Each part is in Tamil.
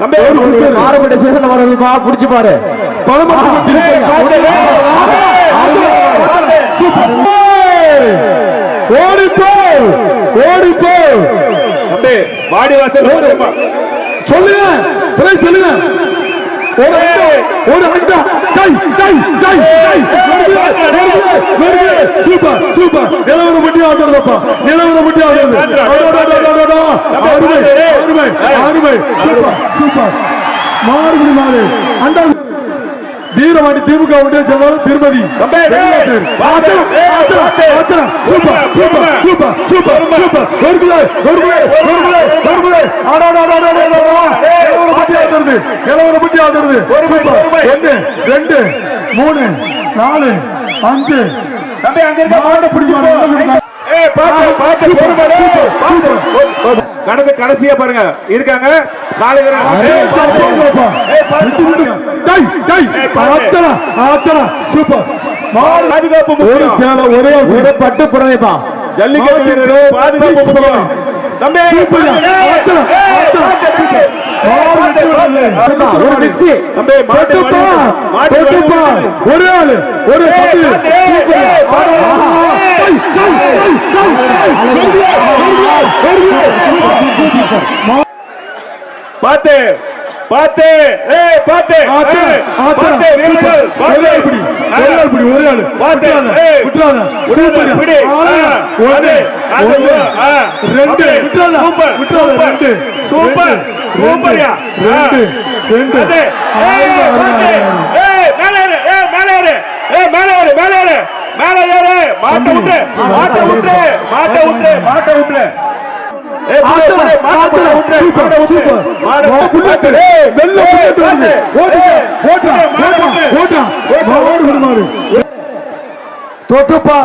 தம்பி மாறுபட்ட சேசன் வரதுப்பா புடிச்சு பாரு ஓடிப்போ ஓடிப்போ தம்பி வாடி வாசல் சொல்லுங்க சொல்லுங்க ஒரு அண்டா டை டை டை சூப்பர் சூப்பர் நிலவர முட்டி ஆடுறதப்பா நிலவர முட்டி ஆடுறது அருமை அருமை அருமை சூப்பர் சூப்பர் மாறுபடி மாறு அண்டா வீரவாணி திமுக ஒன்றிய செயலாளர் திருமதி நிலவரப்பட்டி ஆடுறது 1 2 3 4 5 கடந்து கடைசியா பாருங்க இருக்காங்க சூப்பர் பாதுகாப்பு ஒரு சேலை ஒரே பட்டு புடவைப்பா ஜல்லிக்கட்டு பாதுகாப்பு தம்பி ஒரு மிக்ஸி தம்பி ஒரே ஆளு ஒரு பாத்து பாத்து பாத்து ஒரே ஆளு சூப்பர் சூப்பர்யா மாட்ட விட்டு மாட்ட விட்டு மாட்ட விட்டு மாட்ட விட்டு தொட்டுப்பா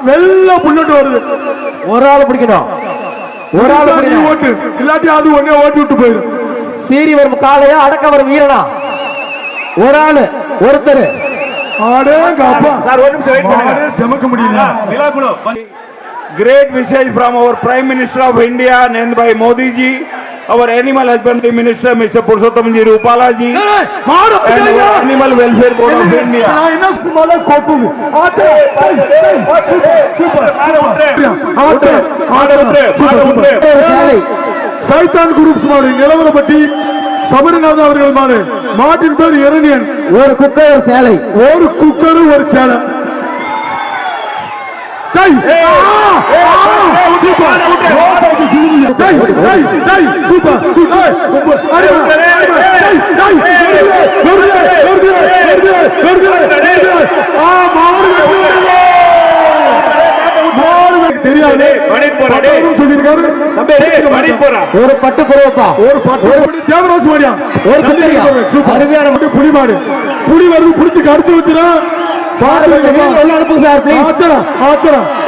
வெள்ள புள்ளட்டு வருது ஒரு ஆள் பிடிக்கணும் ஒரு ஆள் ஓட்டு இல்லாட்டி அது ஒன்னே ஓட்டி விட்டு போயிடும் சீறி வரும் காலையா அடக்க வரும் வீரனா ஒரு ஆளு ஒருத்தர் செமக்க முடியல Great message from our Prime Minister of India, named by Modi ji, our Animal Husbandry Minister, Mr. Purushottam ji Rupala ji, and our Animal Welfare Board of India. சைத்தான் குரூப்ஸ் மாடு நிலவரப்பட்டி சபரிநாதன் அவர்கள் மாடு மாட்டின் பேர் இரணியன் ஒரு குக்கர் ஒரு சேலை ஒரு குக்கர் ஒரு சேலை தெரியாது ஒரு பட்டு புறப்பா ஒரு பட்டு தேவராஜ் மாடியா ஒரு அருமையான புலி மாடு புலி வருது பிடிச்சு கடிச்சு வச்சுனா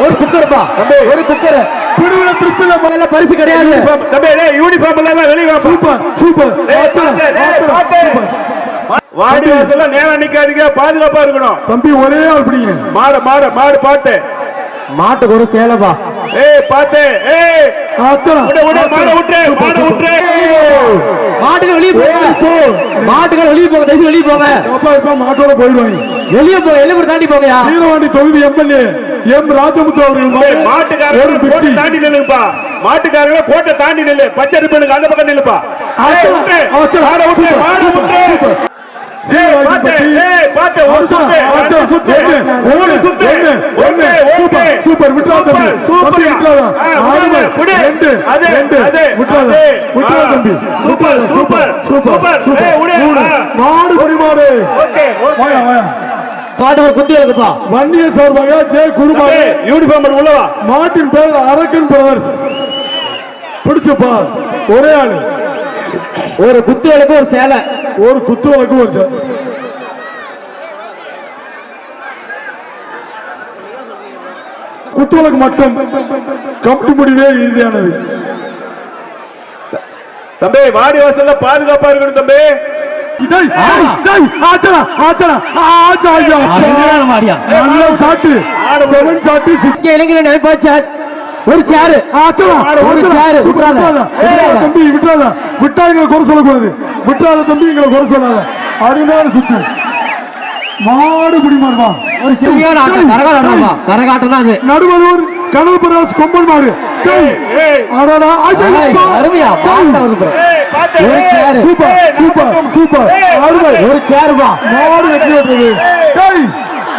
ஒரு குக்கர்ப்பா ஒரு குக்கர் பரிசு கிடையாது வாடி வாசல்ல நேரம் நிக்காதீங்க பாதுகாப்பா இருக்கணும் தம்பி ஒரே ஆள் பிடிங்க மாடு மாடு மாடு பாத்து மாட்டுக்கு ஒரு சேலைப்பா பாத்து மாட்டுகள் வெளியே போங்க மாட்டுகள் வெளியே போங்க தயவு வெளியே போங்க மாட்டோட போயிடுவாங்க வெளியே போங்க எல்லாம் தாண்டி போங்க வீரவாண்டி தொகுதி எம்எல்ஏ எம் ராஜமுத்து அவர்கள் மாட்டுக்காரர் தாண்டி நில்லுப்பா மாட்டுக்காரங்க கோட்டை தாண்டி நில்லு பச்சை இருப்பனுக்கு அந்த பக்கம் நில்லுப்பா சூப்பர் வன்னிய சார்பாக ஜெய குருமாரி யூனிஃபார்ம் உள்ளவா மாட்டின் பேர் அரக்கன் பிரதர்ஸ் பிடிச்சப்பா ஒரே ஆளு ஒரு குத்துவலுக்கு ஒரு சேலை ஒரு குத்துவலுக்கு ஒரு சேலை குத்துவலுக்கு மட்டும் கமிட்டி முடிவே இறுதியானது தம்பி வாடி வாசல்ல பாதுகாப்பா இருக்கணும் தம்பி இளைஞர் நினைப்பாச்சா ஒரு சேரு ஒரு சேரு தம்பி விட்டுறாத விட்டா எங்களை குறை சொல்லக்கூடாது விட்டுறாத தம்பி எங்களை குறை சொல்லாத அருமையான சுத்து மாடு குடிமாடுவா ஒரு சரியான ஆட்டம் கரகாட்டம் அது நடுவதூர் கனகபுராஜ் கொம்பன் மாடு அருமையா ஒரு சேரு சூப்பர் சூப்பர் சூப்பர் அருமை ஒரு சேருவா மாடு வெற்றி பெற்றது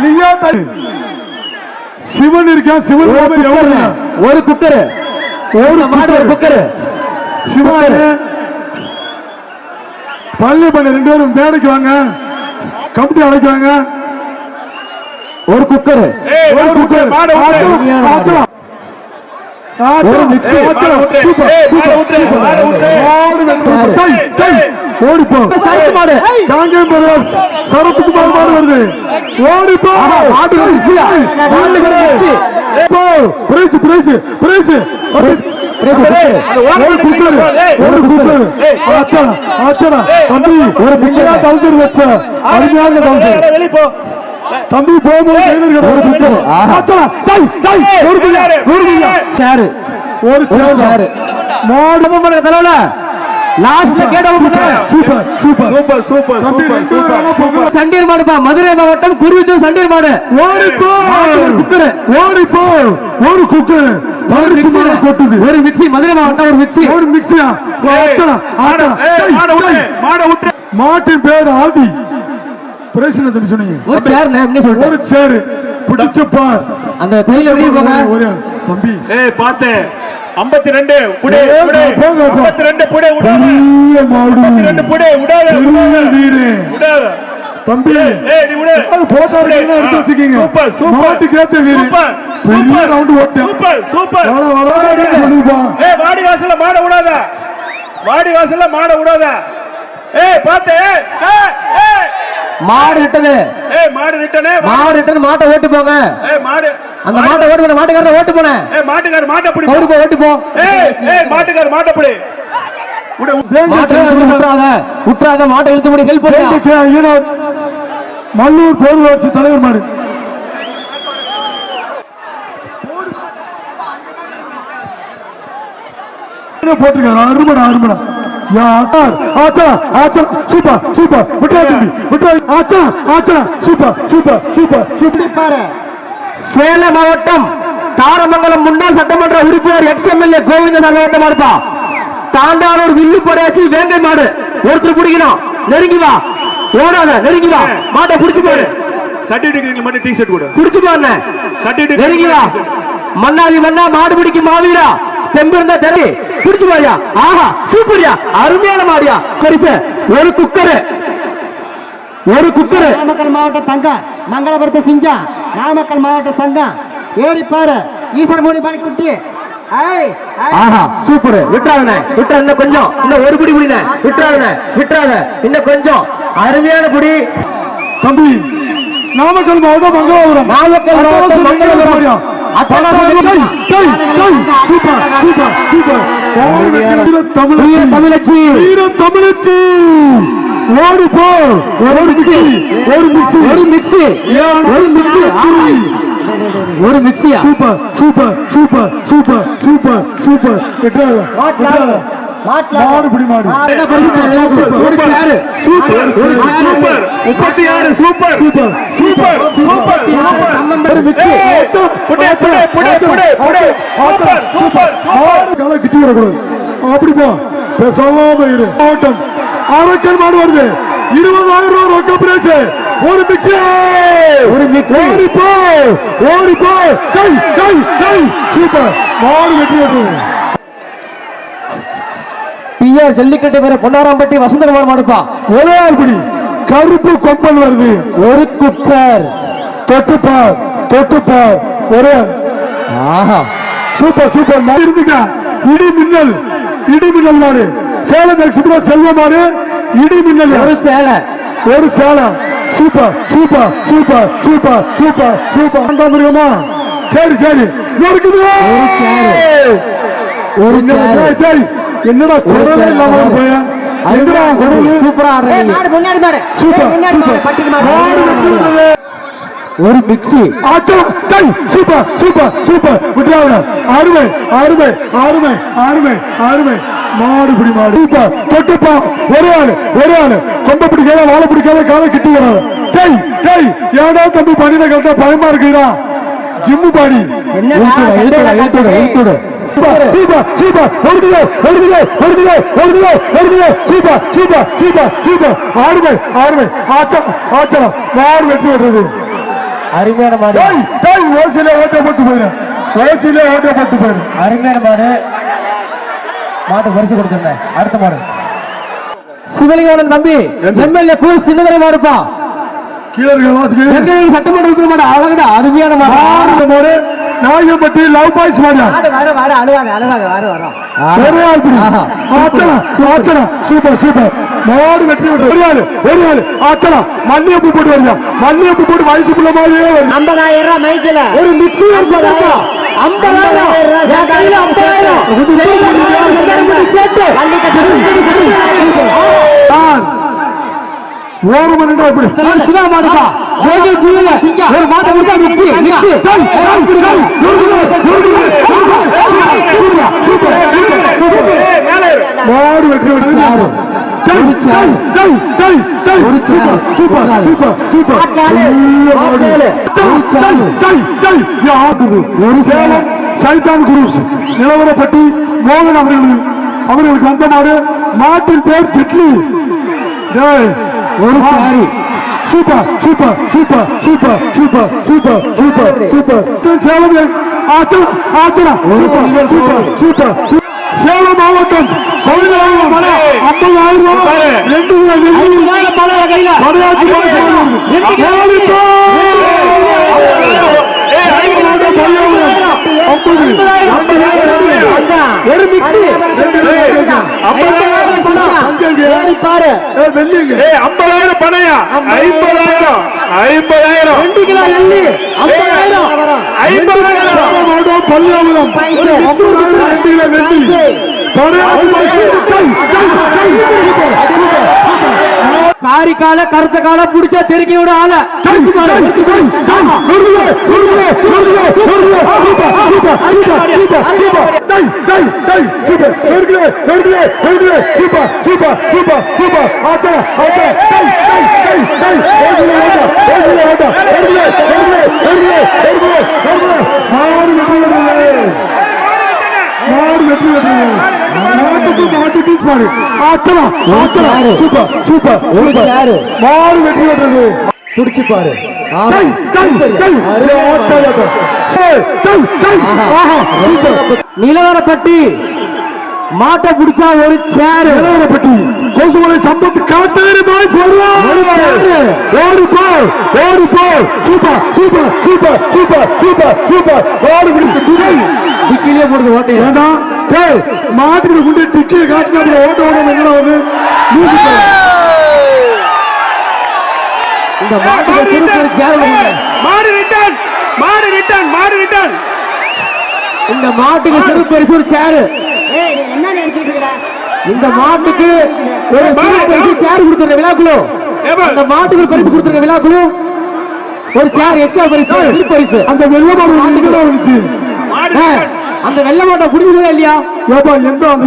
நீயா சிவன் இருக்கா சிவன் ஒரு குக்கரு ஒரு மாடு ஒரு குக்கரு சிவன் பள்ளி பண்ண 2 பேரும் மேடைக்கு வாங்க கமிட்டி அழைக்கிறாங்க ஒரு குக்கரு ஒரு குக்கர் ஒரு மிக்ஸி ஓடிப்போ சரத்குமார் மாடு வருது ஓடிப்போ பிரைஸ் பிரைஸ் பிரைஸ் ஒரு குக்கர் ஒரு குக்கர் ஆச்சனா தம்பி ஒரு பிள்ளையா தவுசர் வச்ச அருமையான தவுசர் தம்பி போகும்போது ஒரு குக்கர் ஆச்சனா ஒரு சேரு ஒரு சேரு மாடு தலைவல லாஸ்ட்ல கேட்டவங்க super super super super super சண்டீர் மாடுப்பா மதுரை மாவட்டம் குருவித்தூர் சண்டீர் மாடு ஓடிப்போ ஒரு குக்கர் ஓடிப்போ ஒரு குக்கர் போட்டுது ஒரு மிக்ஸி மதுரை மாவட்டம் ஒரு மிக்ஸி ஒரு மிக்ஸியா மாட்டின் பேர் ஆதி பிரச்சனை தம்பி சொன்னீங்க ஒரு சேர் ஒரு சேரு பிடிச்ச பார் அந்த கையில வெளியே போங்க ஒரு தம்பி பாத்து 52 புடே 52 புடே விடாத 52 புடே விடாத விடாத தம்பி நீ விடு போட்டோ எடுத்து வச்சுக்கீங்க சூப்பர் சூப்பர் மாட்டு கேத்த வீர பெரிய ரவுண்ட் ஓட்டு சூப்பர் சூப்பர் வாடி வாசல்ல மாட விடாத வாடி வாசல்ல மாட விடாத பாத்து மாடு ரிட்டனு மாடு ரிட்டனு மாடு ரிட்டனு மாட்டை ஓட்டு போங்க மாடு அந்த மாட்டை ஓட்டு போன மாட்டுக்காரரை ஓட்டு போன மாட்டுக்கார மாட்டை பிடி ஓட்டு போ மாட்டுக்கார மாட்டை பிடி உற்றாத மாட்டை இழுத்து முடி ஹெல்ப் பண்ணு மல்லூர் பேரூராட்சி தலைவர் மாடு போட்டிருக்காரு அருமடா அருமடா சூப்பர் சூப்பர் விட்டா தம்பி விட்டா ஆச்சா super super super super Salem மாவட்டம் தாரமங்கலம் முன்னாள் சட்டமன்ற உறுப்பினர் எக்ஸ்எம்எல்ஏ கோவிந்த சர்வத்த மாடுப்பா தாண்டானூர் வில்லு படையாச்சி வேங்கை மாடு ஒருத்தர் பிடிக்கணும் நெருங்கி வா ஓடாத நெருங்கி வா மாட்டை புடிச்சு பாரு சர்டிபிகேட் மட்டும் டி-ஷர்ட் கூட புடிச்சு பாருங்க சர்டிபிகேட் நெருங்கி வா மன்னாதி மன்னா மாடு பிடிக்கும் மாவீரா தெம்பு இருந்தா தெரி புடிச்சு பாரியா ஆஹா சூப்பர்யா அருமையான மாடியா பரிசு ஒரு குக்கர் நாமக்கல் மாவட்ட தங்கம் மங்களபுரத்து சிங்கம் நாமக்கல் மாவட்ட தங்கம் ஏரிப்பாரு ஈஸ்வரமூடி பாலிக்குட்டி ஆஹா சூப்பர் விட்டுறாதே விட்டுற இன்னும் கொஞ்சம் இன்னும் ஒரு குடி குடின விட்டுறாத இன்னும் கொஞ்சம் அருமையான குடி தம்பி நாமக்கல் மாவட்டம் மங்களபுரம் தமிழச்சி ஓடி போ ஒரு மிக்ஸி ஒரு மிக்ஸியா super super super super super super மாடு பிடி மாடு ஒரு chair super 36 super super super super ஒரு மிக்ஸி புடே சூப்பர் சூப்பர் கால கிட்டி வரக்கூடாது அப்படி போ பேசாம இரு ஓட்டம் அரக்கன் மாடு வருது 20,000 ரூபாய் ரொக்க பிரைஸ் ஒரு மிக்ஸி ஓடி போ சூப்பர் மாடு வெற்றி பெற்றது பிஆர் ஜல்லிக்கட்டு பேர பொன்னாராம்பட்டி வசந்தகுமார் மாடுப்பா ஒரே பிடி கருப்பு கொம்பன் வருது ஒரு குக்கர் தொட்டுப்பார் ஒரே ஆஹா சூப்பர் சூப்பர் இருந்துங்க இடி மின்னல் மாடு சேலம் எக்ஸ்பிரஸ் செல்வ மாடு இடி மின்னல் ஒரு சேலை super super super super super super அந்த மிருகமா சரி ஒரு என்னடா குரலே இல்லாம போய சூப்பரா முன்னாடி மாடு சூப்பர் முன்னாடி மாடு பட்டிக்கு மாடு ஒரு மிக்ஸி ஆச்சலம் டை சூப்பர் சூப்பர் சூப்பர் விட்டுறாங்க அருமை அருமை அருமை அருமை அருமை மாடு பிடி மாடு சூப்பர் தொட்டுப்பா ஒரு ஆளு கொம்ப பிடிக்காத வாழை பிடிக்காத காலை கிட்டி வராது டை டை ஏடா தம்பி பண்ணின கரெக்டா பயமா இருக்குதா gym body super super super super super super அருமை அருமை ஆச்சலம் ஆச்சலம் மாடு வெற்றி பெற்றது அருமையான மாடு ஓசியில ஓட்டப்பட்டு போயிரு அருமையான மாடு மாட்டு பரிசு கொடுத்துருந்தேன் அடுத்த மாடு சிவலிங்கோடன் தம்பி எம்எல்ஏ கூழ் சின்னதரை மாடுப்பா கீழே இருக்க வாசிக்கு சட்டமன்ற உறுப்பினர் மாடு அழகடா அருமையான மாடு மாடு நாயப்பட்டி லவ் பாய்ஸ் மாடு சூப்பர் சூப்பர் மாடு வெற்றி பெற்றது ஒரு ஆளு ஆச்சலா மல்லியப்பு போட்டு வருங்க மல்லியப்பு போட்டு வயசுக்குள்ள மாதிரியே 50,000 ரூபாய் மைக்கில ஒரு மிக்சி 50,000 ஒரு மணி நேரம் இப்படி சிவா மாடுப்பா ஒரு மாட்டை முடிச்சா மிக்ஸி மாடு வெற்றி பெற்றது சூப்பர் சூப்பர் சூப்பர் ஒரு சேலம் சைதான் குரூப்ஸ் நிலவரப்பட்டி மோகன் அவர்களுக்கு வந்த மாடு மாட்டின் பேர் சிட்லி ஒரு sari super super super super super super super super Salem ஆச்சலா ஆச்சலா சூப்பர் சூப்பர் சூப்பர் சேலம் மாவட்டம் 50,000 ரூபாய் 2 மிக்ஸி பாரு 50,000 பணையா 50,000 2 கிலோ எள்ளி 50,000 பல்லாவரம் காரிக்கால கருத்த கால புடிச்சா தெருக்கி விட ஆள புடிச்சு பாரு நிலவரப்பட்டி மாட்டை பிடிச்சா ஒரு சேர் நிலவரப்பட்டி கொசுமலை சம்பத்து காட்டேரி பாய்ஸ் ஓடி போ super super super super super super ஓடி பிடிச்சு டிக்கிலே போடுது ஓட்டை வேண்டாம் டேய் மாட்டுக்கு குண்டு டிக்கியை காட்டினா ஓட்ட ஓட என்ன வந்து இந்த மாட்டுக்கு சேர் மாடு ரிட்டர்ன் மாடு ரிட்டர்ன் மாடு ரிட்டர்ன் இந்த மாட்டுக்கு சிறு பரிசு ஒரு சேரு என்ன நினைச்சிட்டு இருக்கிற இந்த மாட்டுக்கு ஒரு சிறு பரிசு சேர் கொடுத்துருக்க விழாக்குழு அந்த மாட்டுக்கு பரிசு கொடுத்துருக்க விழாக்குழு ஒரு சேர் எக்ஸ்ட்ரா பரிசு சிறு பரிசு அந்த வெள்ள மாடு மாட்டுக்கு வந்துச்சு அந்த வெள்ள மாட்டை குடிக்கிறதா இல்லையா ஏப்பா எந்த அந்த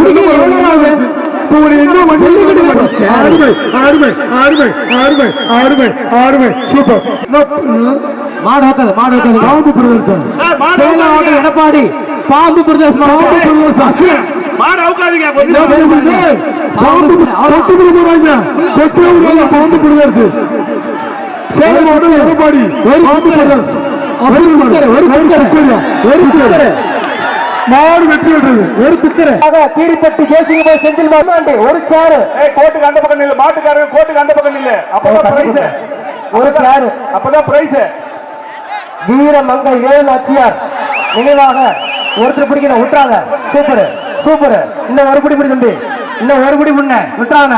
வெள்ள மாடு எடப்பாடி பாம்பு பிரதேசம் பாம்பு பிரதேசம் சேலம் மாவட்டம் எடப்பாடி பாம்பு பிரதேசம் மாடு வெற்றி பெற்றது ஒரு பிக்கர் பீடிப்பட்டு ஜேசிங்க செந்தில் மாமாண்டி ஒரு சேரு கோட்டுக்கு அந்த பக்கம் இல்ல மாட்டுக்காரங்க கோட்டுக்கு அந்த பக்கம் இல்ல அப்பதான் பிரைஸ் ஒரு சேரு அப்பதான் பிரைஸ் வீரமங்கை வேலாட்சியார் நினைவாக ஒருத்தர் பிடிக்கணும் விட்டுறாங்க சூப்பர் சூப்பர் இன்னும் ஒரு பிடி பிடிக்கும் இன்னும் ஒரு பிடி முன்ன விட்டுறாங்க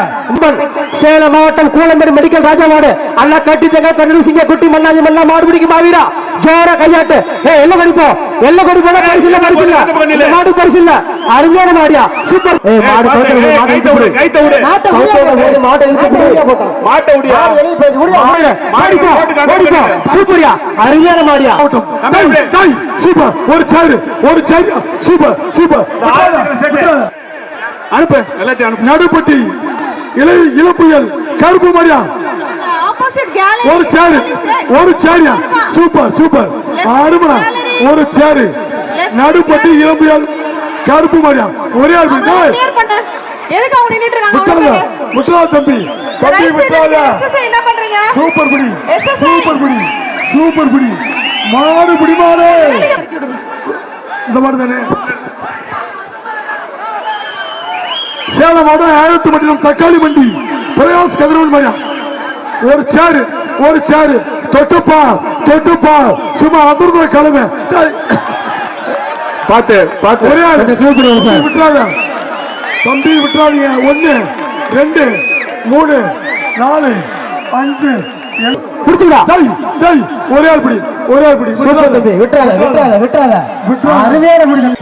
சேலம் மாவட்டம் கூலம்பேடு மெடிக்கல் ராஜா மாடு அண்ணா கட்டி தங்க கண்ணு சிங்க குட்டி மண்ணாஞ்சி மண்ணா மாடு பிடிக்கும் மாவீரா ஜோர கையாட்டு எல்ல கடிப்போம் எல்ல கடிப்போம் பரிசு இல்ல மாடு பரிசு இல்ல அருமையான மாடியா சூப்பர் மாடு சூப்பரியா அருமையான மாடியா சூப்பர் ஒரு சேரு சூப்பர் சூப்பர் அனுப்பு நடுப்பட்டி இளப்புயல் கருப்பு மாடியா ஒரு சேரியா சூப்பர் சூப்பர் அருமனா ஒரு சேரு நடுப்பட்டி இளம்புயல் கருப்பு மாடியா ஒரே ஆள் எதுக்கு அவங்க நின்னுட்டு இருக்காங்க முட்டா தம்பி விட்டுறாத சூப்பர் புடி சூப்பர் புடி மாடு புடி மாடு இந்த மாடு தானே சேலம் மாவட்டம் ஆயிரத்து தக்காளி மண்டி பிரயாஸ் கதிரவன் மாடியா ஒரு சேரு தொட்டுப்பா சும்மா அதிர்ந்த கிழமை பாத்து ஒரே விட்டுறாத தம்பி விட்டுறாதீங்க 1 2 3 4 5 ஒரே ஆள் பிடி விட்டுறாத அருமையான முடியும்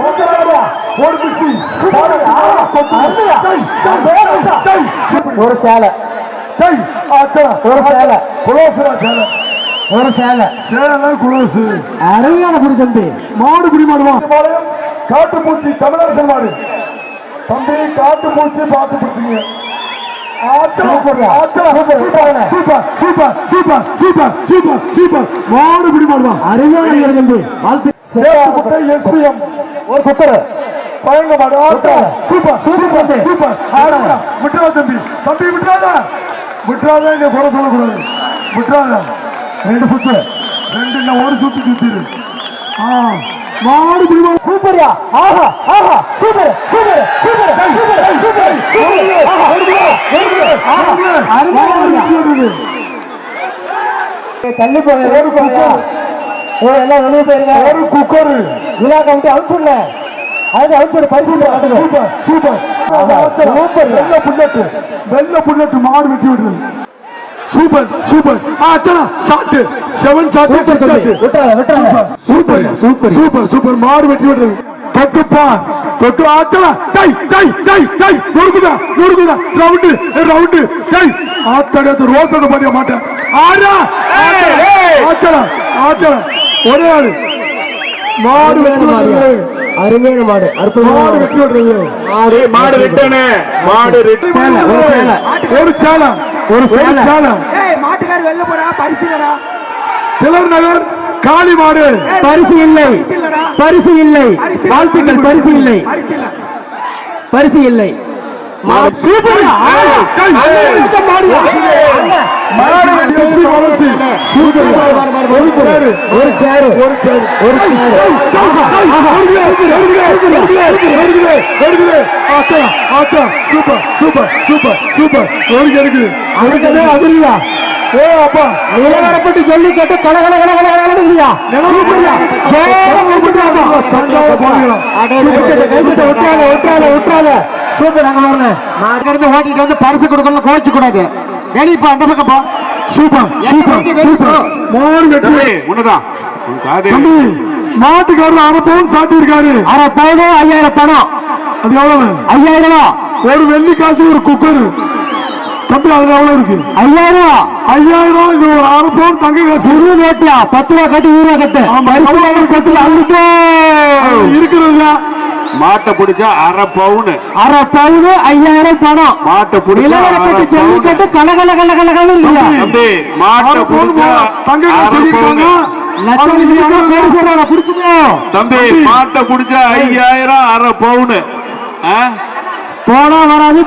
ஒரு சேலை அருமையான குடி தம்பி மாடு குடி மாடுவா காட்டு பூச்சி தமிழரசன் மாடு தம்பி காட்டு பூச்சி பார்த்து பிடிச்சிங்க மாடு குடி மாடுவா அருமையான தம்பி எஸ்பிஎம் ஒரு குக்கர் பயங்க மாடு சூப்பர் விட்டுறா தம்பி விட்டுறாத இங்க குறை சொல்லக்கூடாது விட்டுறாத 2 சுத்து 2 இல்ல 1 சுத்து சுத்திரு மாடு குடிமா சூப்பரியா சூப்பர் தள்ளி போங்க எல்லாம் வெளியே போயிருங்க ஒரு குக்கர் விழா கமிட்டி அவுட் அது அவுட் பரிசு சூப்பர் வெள்ள புல்லட் மாடு வெட்டி விடுறது சூப்பர் சாட்டு 7 சாட்டு சூப்பர் மாடு வெட்டி விடுறது தொட்டு ஆச்சலா நொறுக்குதா ரவுண்டு ஆத்தட ரோசனை பண்ணிய மாட்டேன் ஆச்சலா ஒரே ஆளு மாடு வெட்டி அருமையான மாடு மாடு வெட்டி விடுறது ஒரு சேலை மாட்டுக்கார வெளில போறா பரிசுலடா திலர் நகர் காளி மாடு பரிசு இல்லை வாழ்த்துக்கள் பரிசு இல்லை நிலவரப்பட்டு ஜல்லிக்கட்டு விட்டுறாத சூப்பர் அங்க பாருங்க நான் இருந்து ஓட்டிட்டு வந்து பரிசு கொடுக்கணும் கோச்சு கூடாது வெளிப்பா அந்த பக்கம் போ சூப்பர் மாட்டுக்காரர் 1/2 பவுன் சாட்டி இருக்காரு 1/2 பவுன் 5000 பணம் அது எவ்வளவு 5000 ஒரு வெள்ளி காசு ஒரு குக்கர் தம்பி அது எவ்வளவு இருக்கு 5000 இது ஒரு 1/2 பவுன் தங்க காசு 20 ரூபாயா 10 ரூபா கட்டு 20 ரூபா கட்டு கட்டு அள்ளிட்டே இருக்கிறது மாட்டை பிடிச்சா 1/2 பவுன் 5000 பணம் மாட்டை நிலவரப்பட்டு ஜல்லிக்கட்டு கலகல தம்பி மாட்டை பிடிச்சா தங்க காசு சொல்லிருக்காங்க தம்பி மாட்டை பிடிச்சா 5000 1/2 பவுன் போனா வராது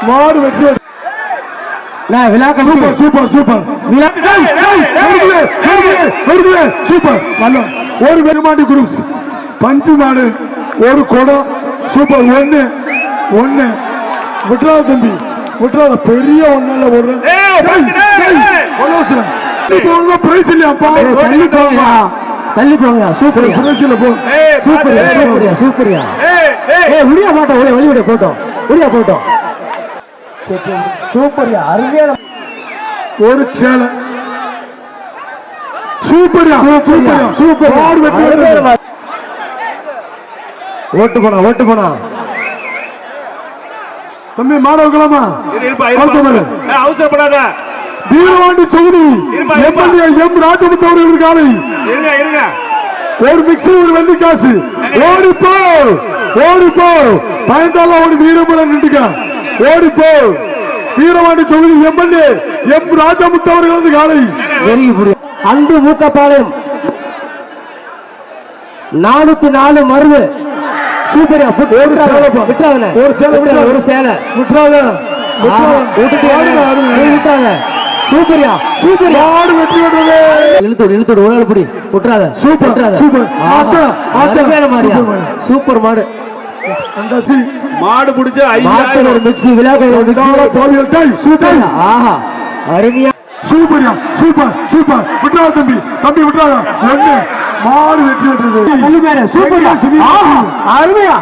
மாடு வெற்றி சூப்பர் சூப்பர் ஒரு வெறுமாண்டி குரூப்ஸ் பஞ்சு மாடு ஒரு குடம் சூப்பர் 1 விட்டுறாத தம்பி விட்டுறாத பெரிய ஒன்னால ஒரு பிரைஸ் இல்லையாப்பா தள்ளி போங்க தள்ளி போங்க சூப்பரியா பிரைஸ் இல்ல போ சூப்பரியா சூப்பரியா சூப்பரியா உடியா போட்டோம் வெளிவிட போட்டோம் உடியா போட்டோம் சூப்பரியா அருமையான ஒரு சேலை சூப்பரியா சூப்பரியா சூப்பர் மாடு வெற்றி பெற்றது. ஓட்டு போனா தம்பி மாடு வைக்கலாமா அவசரப்படாத. வீரவாண்டி தொகுதி இருப்பா. எம்எல்ஏ எம் ராஜமுத்து அவர்கள் காலை இருங்க ஒரு மிக்சி ஒரு வெள்ளி காசு ஓடிப்போ பயந்தால ஒரு வீரமுடன் நின்றுக்க ஓடிப்போ வீரவாண்டி தொகுதி எம்எல்ஏ எம் ராஜமுத்து அவர்களது காலை அன்பு மூக்கப்பாளையம் 404 மருது சூப்பரியா விட்டுறாங்க ஒரு சேலை ஒரு சேலை விட்டுறாத விட்டுறாங்க சூப்பரியா சூப்பரியா மாடு வெற்றி பெற்றது. இழுத்துடு ஒரு புடி விட்டுறாத சூப்பர் சூப்பர் அருமையான மாடியா சூப்பர் மாடு அந்தாசி மாடு பிடிச்ச மாட்டு ஒரு மிக்ஸி சூப்பர் ஆஹா அருமையா சூப்பரியா சூப்பர் சூப்பர் விட்டுறாத தம்பி தம்பி விட்டுறாத ஒண்ணு மாடு வெற்றி பெற்றது. சூப்பரியா அருமையா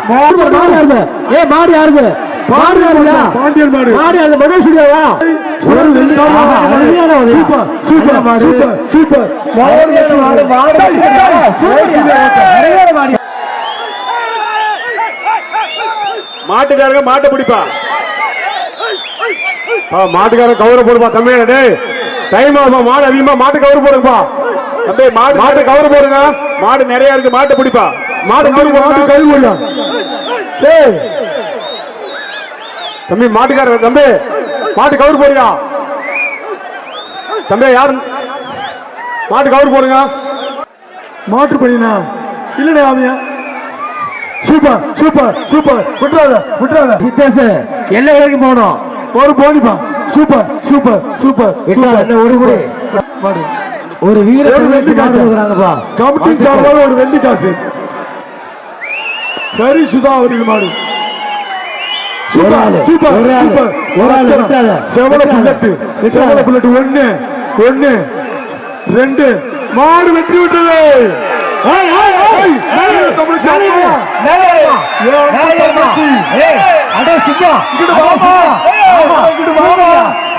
மாடு யாருது பாண்டியன் மாடு மாடு மகேஸ்வரியா ஒரு வெள்ளி அருமையான சூப்பர் சூப்பர் சூப்பர் சூப்பர் மாடு வெற்றி பெற்றது. மாட்டுக்காரங்க மாட்டை பிடிப்பா. மாட்டுக்காரன் கவுர போடுப்பா தம்பி டேய் டைம் ஆகுமா மாடு அதிகமா மாட்டு கவுர போடுங்கப்பா தம்பி மாட்டு கவர் போடுங்க. மாடு நிறைய இருக்கு. மாட்டை பிடிப்பா. மாடு மாட்டு கை போடுங்க டேய் தம்பி மாட்டுக்காரர் தம்பி மாட்டு கவுர் போடுங்க தம்பி யாரு மாட்டு கவுர் போடுங்க மாட்டு பண்ணினா இல்லடா ஆமியா சூப்பர் சூப்பர் சூப்பர் விட்டுறாத சித்தேஷ் எல்லா வரைக்கும் போகணும் ஒரு போனிப்பா சூப்பர் சூப்பர் சூப்பர் ஒரு குடி மாடு ஒரு வீர வெள்ளி காசு கொடுக்குறாங்கப்பா கமிட்டி சார்பாக ஒரு வெள்ளி காசு கரி சுதா அவர்கள் மாடு சூப்பர் சூப்பர் சூப்பர் ஒரு ஆள் விட்டாத செவல புல்லட் ஒண்ணு ஒண்ணு ரெண்டு மாடு வெற்றி விட்டது.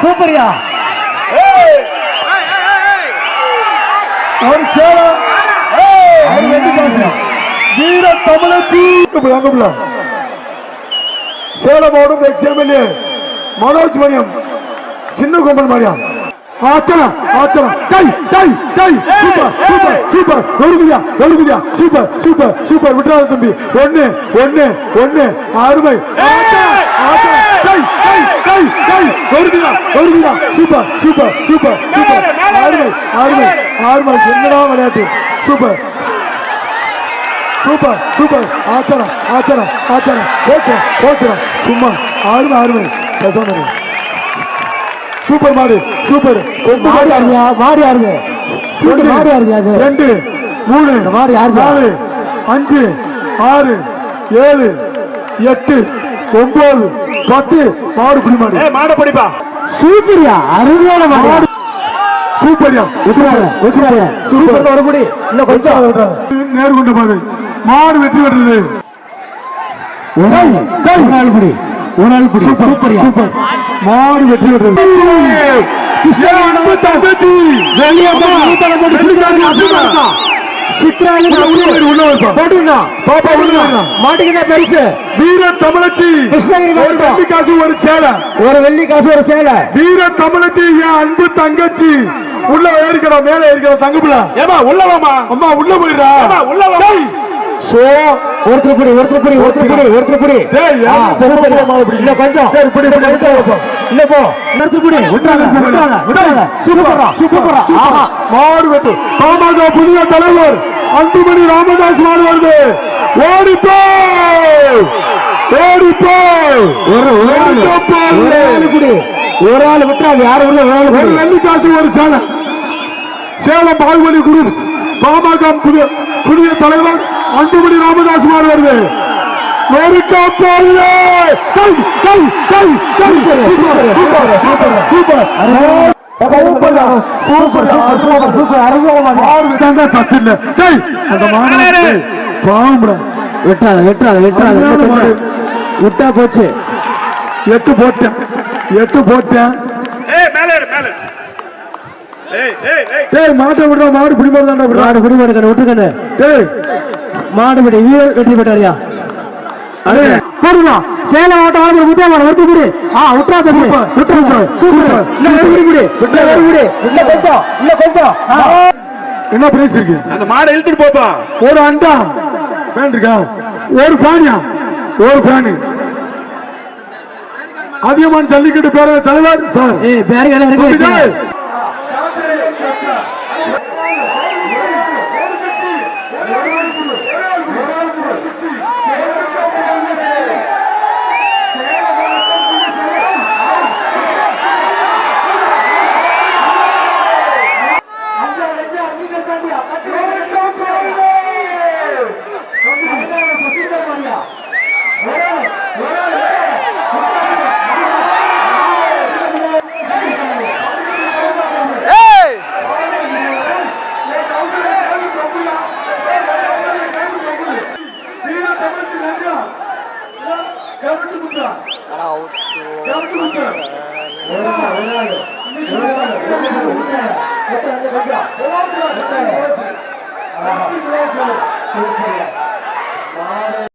சூப்பரியா ஒரு சேலை ஒரு வெள்ளி காசு வீர தமிழச்சி சேலம் மாவட்டம் எக்ஸ்எம்எல்ஏ மனோஜ் மணியம் சின்ன கொம்பன் மாடியா ஆச்சரா ஆச்சரா டை டை டை சூப்பர் சூப்பர் சூப்பர் ஒழுகுதியா சூப்பர் சூப்பர் சூப்பர் விட்டுறாத தம்பி ஒண்ணு ஒண்ணு ஒண்ணு அருமை டை டை டை டை ஒழுகுதியா சூப்பர் சூப்பர் சூப்பர் சூப்பர் அருமை அருமை அருமை என்னடா விளையாட்டு சூப்பர் சூப்பர் சூப்பர் ஆச்சரா ஆச்சரா ஆச்சரா போட்டுறோம் சும்மா அருமை அருமை பேசாம சூப்பர் மாடு சூப்பர் மாடு யாருங்க சூப்பர் மாடு யாருங்க அது 2 3 மாடு யாருங்க 4 5 6 7 8 9 10 மாடு புடி மாடு மாடை பிடிப்பா. சூப்பரியா அருமையான மாடு சூப்பரியா சூப்பர் ஒரு குடி இல்ல கொஞ்சம் நேர்கொண்ட பாதை மாடு வெற்றி பெற்றது. ஒரு ஆள் குடி சூப்பரியா சூப்பர் மாடு வெற்றி பெற்றது. வீர தமிழச்சி ஒரு சேலை ஒரு வெள்ளி காசு ஒரு சேலை வீர தமிழச்சி என் அன்பு தங்கச்சி உள்ள ஏறிக்கிறோம் மேல ஏறிக்கிறோம் தங்கப்புல ஏமா உள்ளவாமா அம்மா உள்ள போயிடா உள்ள வா. சோ ஒருத்தர் புடி டேய் இல்ல கொஞ்சம் சரி இப்படி இல்ல போ ஒருத்தர் புடி விட்டுறாங்க சூப்பரா ஆஹா மாடு வெட்டு பாமக புதிய தலைவர் அன்புமணி ராமதாஸ் மாடு வருது ஓடிப்போ ஒரு ஆள் விட்டுறாங்க யாரும் உள்ள ஒரு வெள்ளி காசு ஒரு சேலம் சேலம் பாகுபலி குரூப்ஸ் பாமக புதிய தலைவர் அன்புமணி ராமதாஸ் மாடு வருது நொறுக்க போகுது கை கை கை கை சூப்பர் சூப்பர் சூப்பர் சூப்பர் சத்து இல்ல அந்த மாடு பாம்புடா வெட்டாத வெட்டாத வெட்டாத விட்டா போச்சு 8 போட்டேன் 8 போட்டேன் டேய் மாட்டை விடுறா மாடு பிடி போறதாண்டா விடுறா மாடு பிடி மாடு விட்டுக்கண்ணு டேய் மாடு பிடி வீரர் வெற்றி பெற்றாரியா போடுமா சேலம் மாவட்டம் வாழ முத்தியா மாடு ஒருத்தி பிடி விட்டா தம்பி சூப்பர் சூப்பர் இல்ல வெறுபிடி பிடி இல்ல வெறுபிடி இல்ல கொஞ்சம் என்ன பிரைஸ் இருக்கு அந்த மாடை இழுத்துட்டு போப்பா. ஒரு அண்டா ஃபேன் இருக்கா ஒரு ஃபேனியா ஒரு ஃபேனு அதிகமான ஜல்லிக்கட்டு பேரவை தலைவர் சார் ஏய் பேரிகால இருக்கு கொஞ்சம்